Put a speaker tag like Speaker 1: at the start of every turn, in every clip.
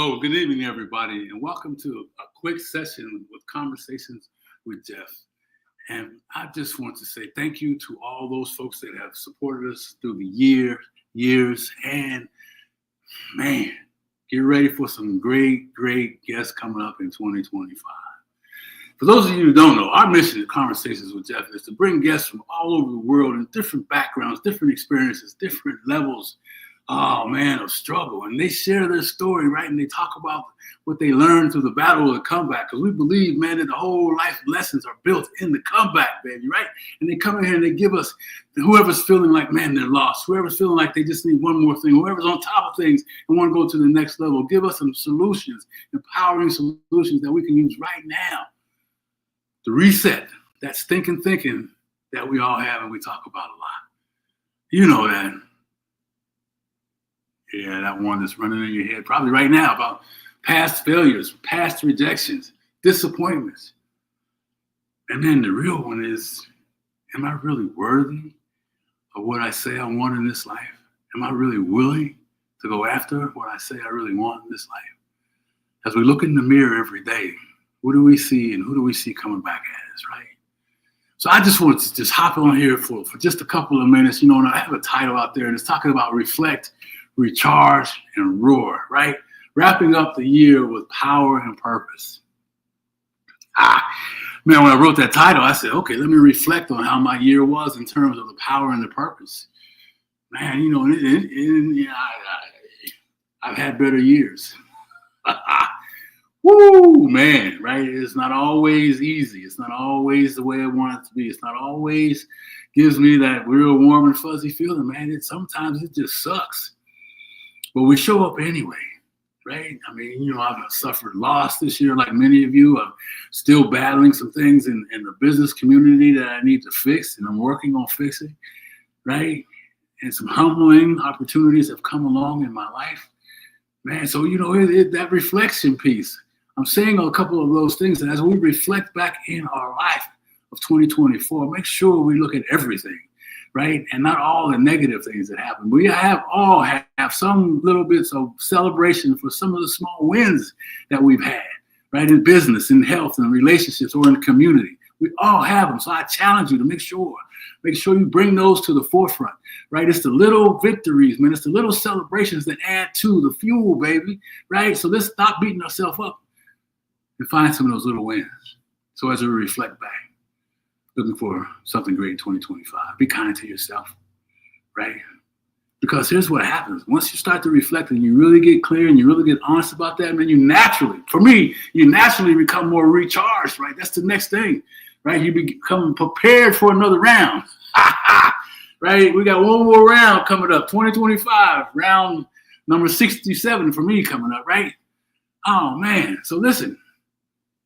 Speaker 1: Hello, good evening, everybody, and welcome to a quick session with Conversations with Jeff. And I just want to say thank you to all those folks that have supported us through the years, and man, get ready for some great guests coming up in 2025. For those of you who don't know, our mission at Conversations with Jeff is to bring guests from all over the world in different backgrounds, different experiences, different levels of struggle. And they share their story, right? And they talk about what they learned through the battle of the comeback. Because we believe, man, that the whole life lessons are built in the comeback, baby, right? And they come in here and they give us, whoever's feeling like, man, they're lost, whoever's feeling like they just need one more thing, whoever's on top of things and want to go to the next level, give us some solutions, empowering solutions that we can use right now to reset that stinking thinking that we all have and we talk about a lot. You know that. Yeah, that one that's running in your head probably right now about past failures, past rejections, disappointments. And then the real one is, am I really worthy of what I say I want in this life? Am I really willing to go after what I say I really want in this life? As we look in the mirror every day, what do we see and who do we see coming back at us, right? So I just want to just hop on here for just a couple of minutes, and I have a title out there and it's talking about reflect, recharge, and roar, right? Wrapping up the year with power and purpose. Man, when I wrote that title, I said, okay, let me reflect on how my year was in terms of the power and the purpose. Man, I've had better years. Woo, man, right? It's not always easy. It's not always the way I want it to be. It's not always gives me that real warm and fuzzy feeling, man. Sometimes it just sucks. But we show up anyway, right? I mean, I've suffered loss this year like many of you. I'm still battling some things in the business community that I need to fix, and I'm working on fixing, right? And some humbling opportunities have come along in my life. Man, so, that reflection piece, I'm saying a couple of those things. And as we reflect back in our life of 2024, make sure we look at everything, right? And not all the negative things that happen. We all have some little bits of celebration for some of the small wins that we've had, right? In business, in health, in relationships, or in the community. We all have them. So I challenge you to make sure you bring those to the forefront, right? It's the little victories, man. It's the little celebrations that add to the fuel, baby, right? So let's stop beating ourselves up and find some of those little wins. So as we reflect back, looking for something great in 2025. Be kind to yourself, right? Because here's what happens. Once you start to reflect and you really get clear and you really get honest about that, man, you naturally become more recharged, right? That's the next thing, right? You become prepared for another round, right? We got one more round coming up, 2025, round number 67 for me coming up, right? Oh, man. So listen,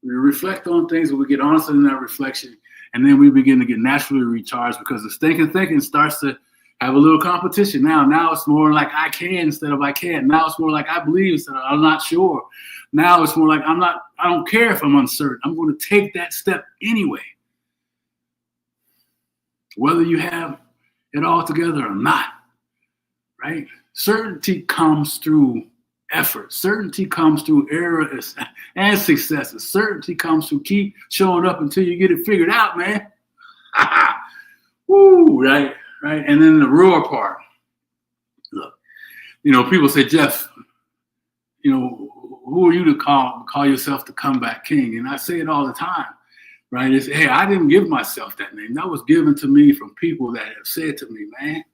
Speaker 1: we reflect on things and we get honest in that reflection. And then we begin to get naturally recharged because the stinking thinking starts to have a little competition. Now it's more like I can instead of I can't. Now it's more like I believe instead of I'm not sure. Now it's more like I don't care if I'm uncertain. I'm going to take that step anyway. Whether you have it all together or not, right? Certainty comes through effort. Certainty comes through errors and successes. Certainty comes through keep showing up until you get it figured out, man. Woo, right. And then the roar part. Look, people say, Jeff, who are you to call yourself the comeback king? And I say it all the time, right? It's, hey, I didn't give myself that name. That was given to me from people that have said to me, man,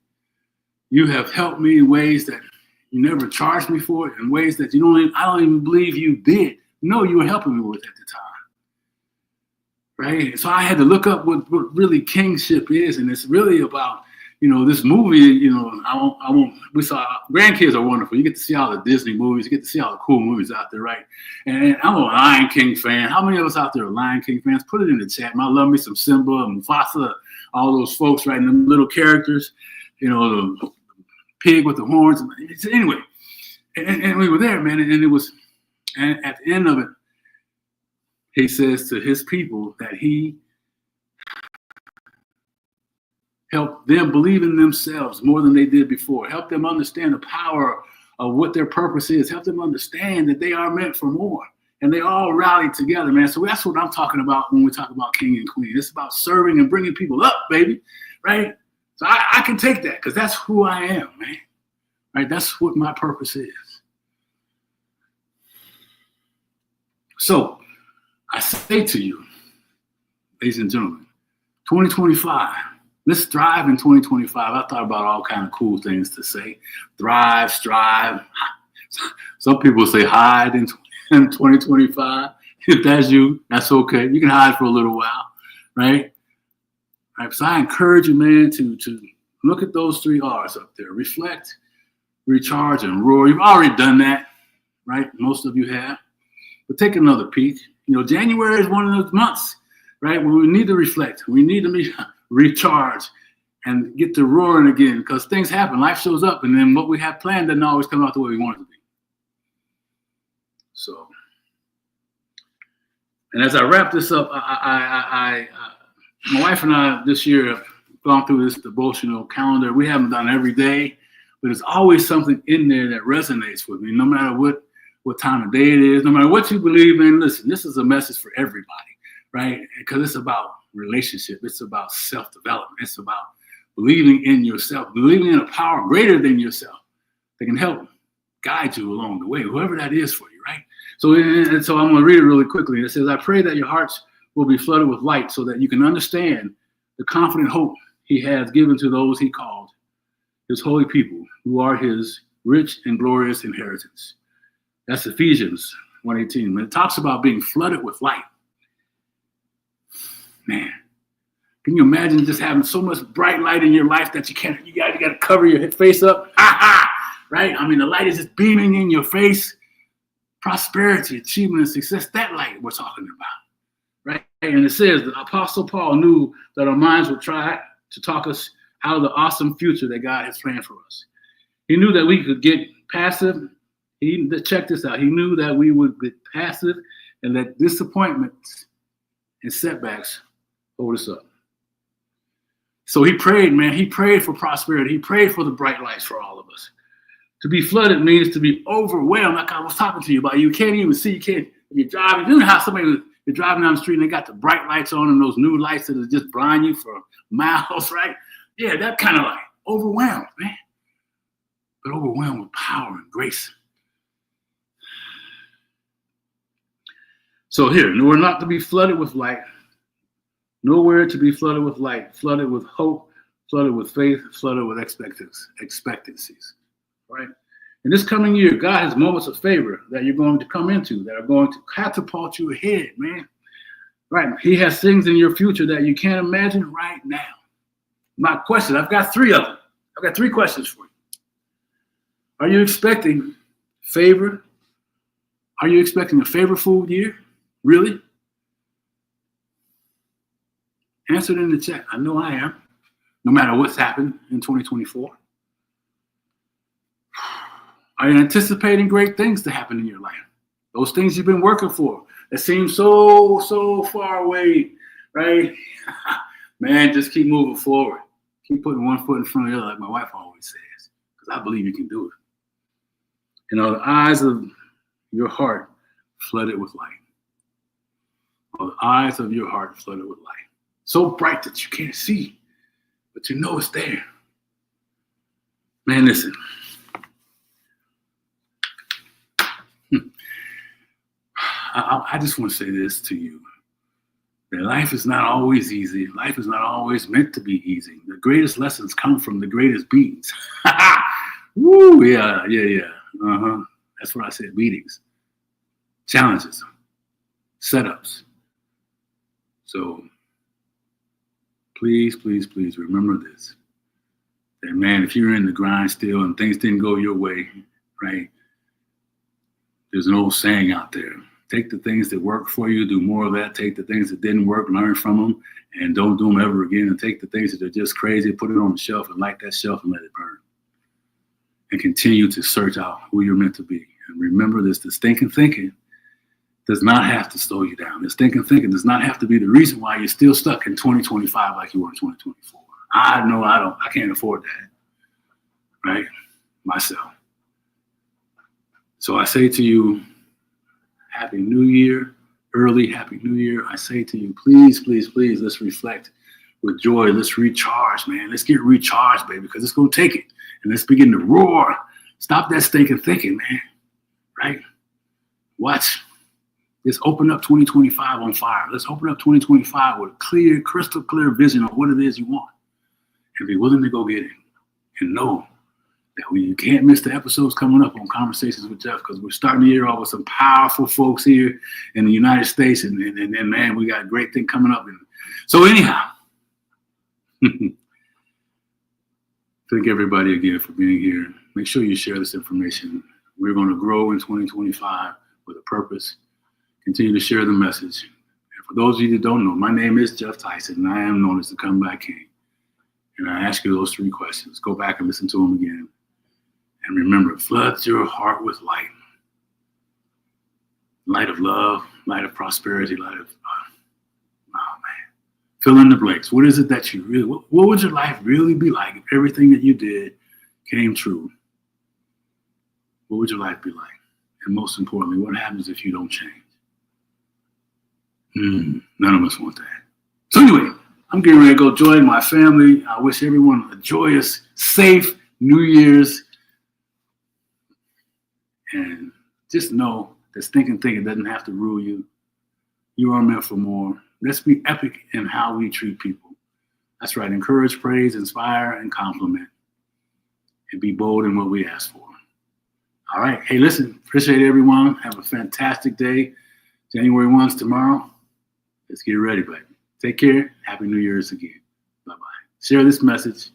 Speaker 1: you have helped me in ways that you never charged me for it, in ways that I don't even believe you did. No, you were helping me with at the time, right? So I had to look up what really kingship is, and it's really about, this movie. We saw grandkids are wonderful. You get to see all the Disney movies, you get to see all the cool movies out there, right? And I'm a Lion King fan. How many of us out there are Lion King fans? Put it in the chat. I love me some Simba and Mufasa, all those folks, right? And the little characters, the pig with the horns. Anyway, and we were there, man, and at the end of it, he says to his people that he helped them believe in themselves more than they did before, help them understand the power of what their purpose is. Help them understand that they are meant for more. And they all rally together, man. So that's what I'm talking about when we talk about king and queen. It's about serving and bringing people up, baby, right? So I can take that because that's who I am, man. Right? That's what my purpose is. So I say to you, ladies and gentlemen, 2025, let's thrive in 2025. I thought about all kinds of cool things to say. Thrive, strive. Some people say hide in 2025. If that's you, that's okay. You can hide for a little while, right? All right, so I encourage you, man, to look at those 3 R's up there. Reflect, recharge, and roar. You've already done that, right? Most of you have. But take another peek. You know, January is one of those months, right, where we need to reflect. We need to recharge and get to roaring again because things happen. Life shows up, and then what we have planned doesn't always come out the way we want it to be. So, and as I wrap this up, my wife and I this year have gone through this devotional calendar. We haven't done every day, but there's always something in there that resonates with me, no matter what time of day it is, no matter what you believe in. Listen, this is a message for everybody, right? Because it's about relationship. It's about self-development. It's about believing in yourself, believing in a power greater than yourself that can help guide you along the way, whoever that is for you, right? So I'm going to read it really quickly. It says, I pray that your hearts will be flooded with light so that you can understand the confident hope he has given to those he called, his holy people, who are his rich and glorious inheritance. That's Ephesians 1:18. When it talks about being flooded with light, man, can you imagine just having so much bright light in your life that you got to cover your face up? Right? I mean, the light is just beaming in your face. Prosperity, achievement, and success, that light we're talking about, right? And it says the Apostle Paul knew that our minds would try to talk us out of the awesome future that God has planned for us. He knew that we could get passive. Check this out. He knew that we would get passive and let disappointments and setbacks hold us up. So he prayed, man. He prayed for prosperity. He prayed for the bright lights for all of us. To be flooded means to be overwhelmed, like I was talking to you about. You can't even see. You're driving. You know how you're driving down the street and they got the bright lights on and those new lights that just blind you for miles, right? Yeah, that kind of light. Overwhelmed, man. But overwhelmed with power and grace. So here, we're not to be flooded with light. Nowhere to be flooded with light. Flooded with hope. Flooded with faith. Flooded with expectancies. Right? In this coming year, God has moments of favor that you're going to come into that are going to catapult you ahead, man. Right? He has things in your future that you can't imagine right now. My question, I've got 3 of them. I've got 3 questions for you. Are you expecting favor? Are you expecting a favorable year? Really? Answer it in the chat. I know I am, no matter what's happened in 2024. Are you anticipating great things to happen in your life? Those things you've been working for that seem so far away, right? Man, just keep moving forward. Keep putting one foot in front of the other, like my wife always says, because I believe you can do it. And are the eyes of your heart flooded with light? Are the eyes of your heart flooded with light? So bright that you can't see, but you know it's there. Man, listen. I just want to say this to you. That life is not always easy. Life is not always meant to be easy. The greatest lessons come from the greatest beatings. Woo, yeah. That's what I said, beatings. Challenges. Setups. So please remember this. That, man, if you're in the grind still and things didn't go your way, right? There's an old saying out there. Take the things that work for you, do more of that. Take the things that didn't work, learn from them, and don't do them ever again. And take the things that are just crazy, put it on the shelf and light that shelf and let it burn. And continue to search out who you're meant to be. And remember this, the stinking thinking does not have to slow you down. The stinking thinking does not have to be the reason why you're still stuck in 2025 like you were in 2024. I know I can't afford that, right? Myself. So I say to you, Happy New Year, early Happy New Year. I say to you, please, please, please, let's reflect with joy. Let's recharge, man. Let's get recharged, baby, because it's going to take it. And let's begin to roar. Stop that stinking thinking, man. Right? Watch. Let's open up 2025 on fire. Let's open up 2025 with a clear, crystal clear vision of what it is you want. And be willing to go get it. And know that you can't miss the episodes coming up on Conversations with Jeff, because we're starting the year off with some powerful folks here in the United States. And man, we got a great thing coming up. And so anyhow, thank everybody again for being here. Make sure you share this information. We're going to grow in 2025 with a purpose. Continue to share the message. And for those of you that don't know, my name is Jeff Tyson, and I am known as the Comeback King. And I ask you those 3 questions. Go back and listen to them again. And remember, flood your heart with light. Light of love, light of prosperity, light of, fill in the blanks. What is it that you really, what would your life really be like if everything that you did came true? What would your life be like? And most importantly, what happens if you don't change? None of us want that. So anyway, I'm getting ready to go join my family. I wish everyone a joyous, safe New Year's. And just know that stinking thinking doesn't have to rule you. You are meant for more. Let's be epic in how we treat people. That's right. Encourage, praise, inspire, and compliment. And be bold in what we ask for. All right. Hey, listen, appreciate everyone. Have a fantastic day. January 1's tomorrow. Let's get ready, baby. Take care. Happy New Year's again. Bye-bye. Share this message.